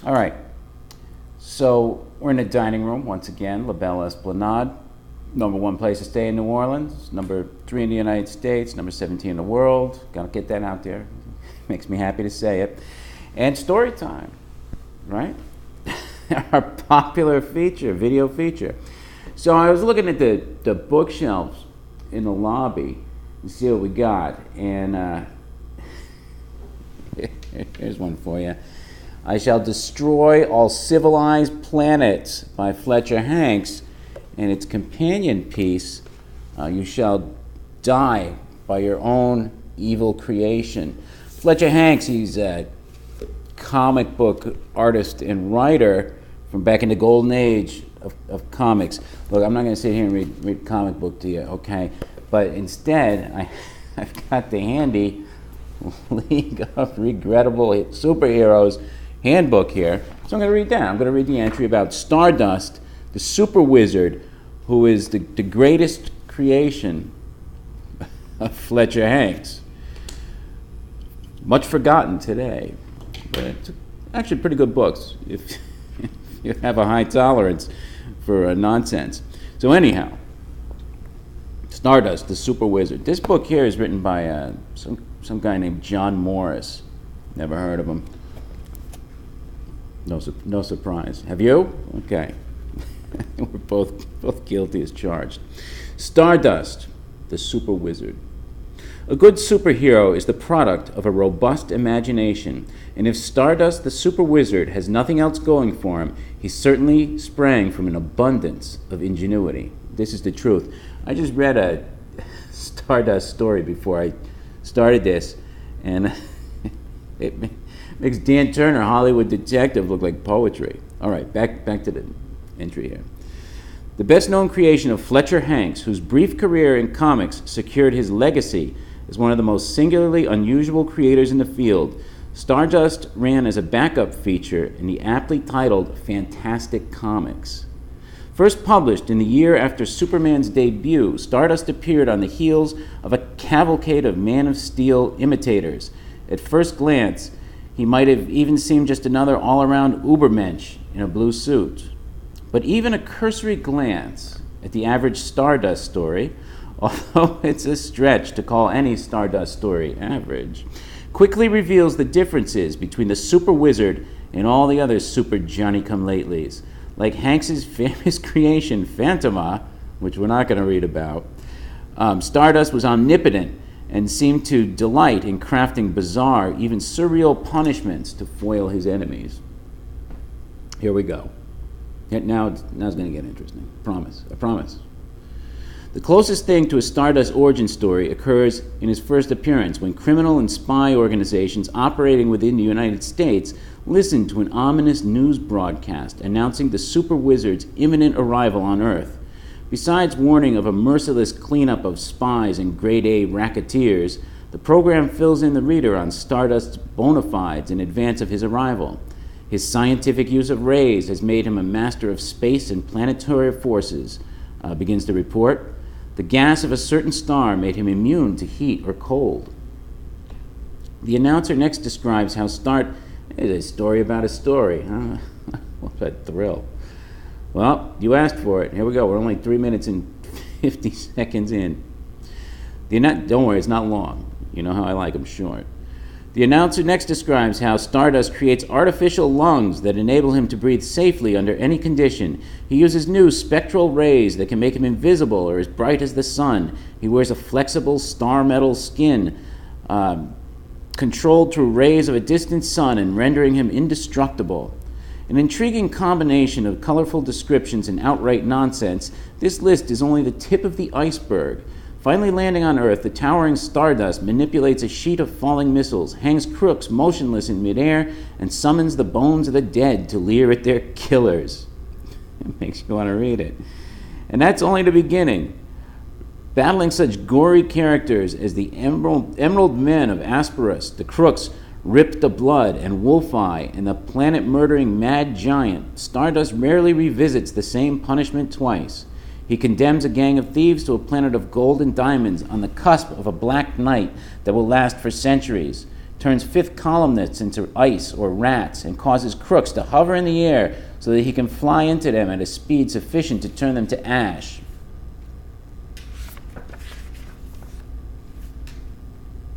All right. So we're in the dining room once again, La Belle Esplanade. #1 place to stay in New Orleans, #3 in the United States, #17 in the world. Gotta get that out there. Makes me happy to say it. And Storytime, right? Our popular feature, video feature. So I was looking at the bookshelves in the lobby and see what we got. And here's one for you. I Shall Destroy All Civilized Planets by Fletcher Hanks, and its companion piece, You Shall Die by Your Own Evil Creation. Fletcher Hanks, he's a comic book artist and writer from back in the golden age of comics. Look, I'm not going to sit here and read comic book to you, okay? But instead, I've got the handy League of Regrettable Superheroes handbook here. So I'm going to read that. I'm going to read the entry about Stardust, the super wizard, who is the greatest creation of Fletcher Hanks. Much forgotten today, but it's actually pretty good books if you have a high tolerance for nonsense. So anyhow, Stardust, the super wizard. This book here is written by some guy named John Morris. Never heard of him. No surprise. Have you? Okay. We're both guilty as charged. Stardust, the super wizard. A good superhero is the product of a robust imagination, and if Stardust, the super wizard, has nothing else going for him, he certainly sprang from an abundance of ingenuity. This is the truth. I just read a Stardust story before I started this, and it makes Dan Turner, Hollywood detective, look like poetry. All right, back to the entry here. The best-known creation of Fletcher Hanks, whose brief career in comics secured his legacy as one of the most singularly unusual creators in the field, Stardust ran as a backup feature in the aptly titled Fantastic Comics. First published in the year after Superman's debut, Stardust appeared on the heels of a cavalcade of Man of Steel imitators. At first glance, he might have even seemed just another all-around Ubermensch in a blue suit. But even a cursory glance at the average Stardust story, although it's a stretch to call any Stardust story average, quickly reveals the differences between the super wizard and all the other super Johnny-come-latelys. Like Hanks's famous creation, Phantoma, which we're not going to read about, Stardust was omnipotent and seemed to delight in crafting bizarre, even surreal punishments to foil his enemies. Here we go. Now it's going to get interesting. I promise. The closest thing to a Stardust origin story occurs in his first appearance, when criminal and spy organizations operating within the United States listened to an ominous news broadcast announcing the super wizard's imminent arrival on Earth. Besides warning of a merciless cleanup of spies and grade-A racketeers, the program fills in the reader on Stardust's bona fides in advance of his arrival. His scientific use of rays has made him a master of space and planetary forces, begins the report. The gas of a certain star made him immune to heat or cold. The announcer next describes how it's a story about a story. Huh? What a thrill. Well, you asked for it. Here we go. We're only 3 minutes and 50 seconds in. Don't worry, it's not long. You know how I like them short. The announcer next describes how Stardust creates artificial lungs that enable him to breathe safely under any condition. He uses new spectral rays that can make him invisible or as bright as the sun. He wears a flexible star metal skin controlled through rays of a distant sun and rendering him indestructible. An intriguing combination of colorful descriptions and outright nonsense, this list is only the tip of the iceberg. Finally landing on Earth, the towering Stardust manipulates a sheet of falling missiles, hangs crooks motionless in midair, and summons the bones of the dead to leer at their killers. It makes you want to read it. And that's only the beginning. Battling such gory characters as the Emerald Men of Asperus, the crooks Rip the Blood and Wolfeye, and the planet-murdering Mad Giant, Stardust rarely revisits the same punishment twice. He condemns a gang of thieves to a planet of gold and diamonds on the cusp of a black night that will last for centuries. turns fifth columnists into ice or rats, and causes crooks to hover in the air so that he can fly into them at a speed sufficient to turn them to ash.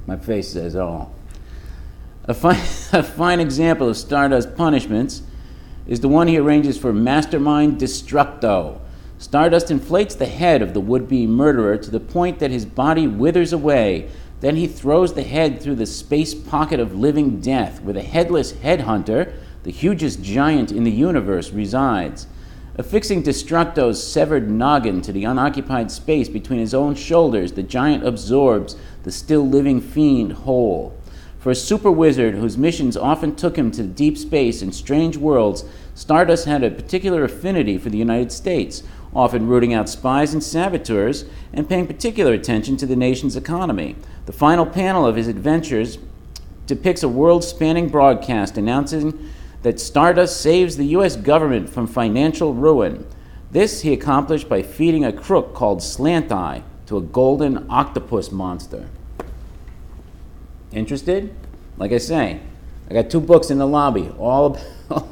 My face says it all. A fine example of Stardust's punishments is the one he arranges for Mastermind Destructo. Stardust inflates the head of the would-be murderer to the point that his body withers away. Then he throws the head through the space pocket of living death, where the headless headhunter, the hugest giant in the universe, resides. Affixing Destructo's severed noggin to the unoccupied space between his own shoulders, the giant absorbs the still-living fiend whole. For a super wizard whose missions often took him to deep space and strange worlds, Stardust had a particular affinity for the United States, often rooting out spies and saboteurs and paying particular attention to the nation's economy. The final panel of his adventures depicts a world-spanning broadcast announcing that Stardust saves the U.S. government from financial ruin. This he accomplished by feeding a crook called Slant Eye to a golden octopus monster. Interested? Like I say, I got 2 books in the lobby, all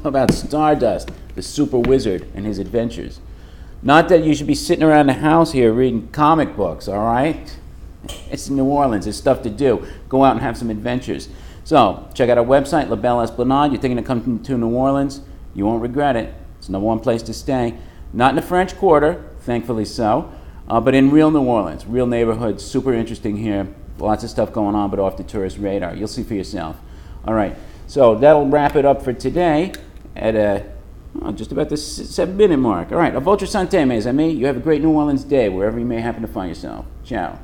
about Stardust, the super wizard, and his adventures. Not that you should be sitting around the house here reading comic books, all right? It's New Orleans. There's stuff to do. Go out and have some adventures. So, check out our website, Belle Esplanade. You're thinking of coming to New Orleans? You won't regret it. It's the #1 place to stay. Not in the French Quarter, thankfully so, but in real New Orleans. Real neighborhood, super interesting here. Lots of stuff going on, but off the tourist radar. You'll see for yourself. All right, so that'll wrap it up for today at just about the 7-minute mark. All right, a votre santé, mes amis. You have a great New Orleans day, wherever you may happen to find yourself. Ciao.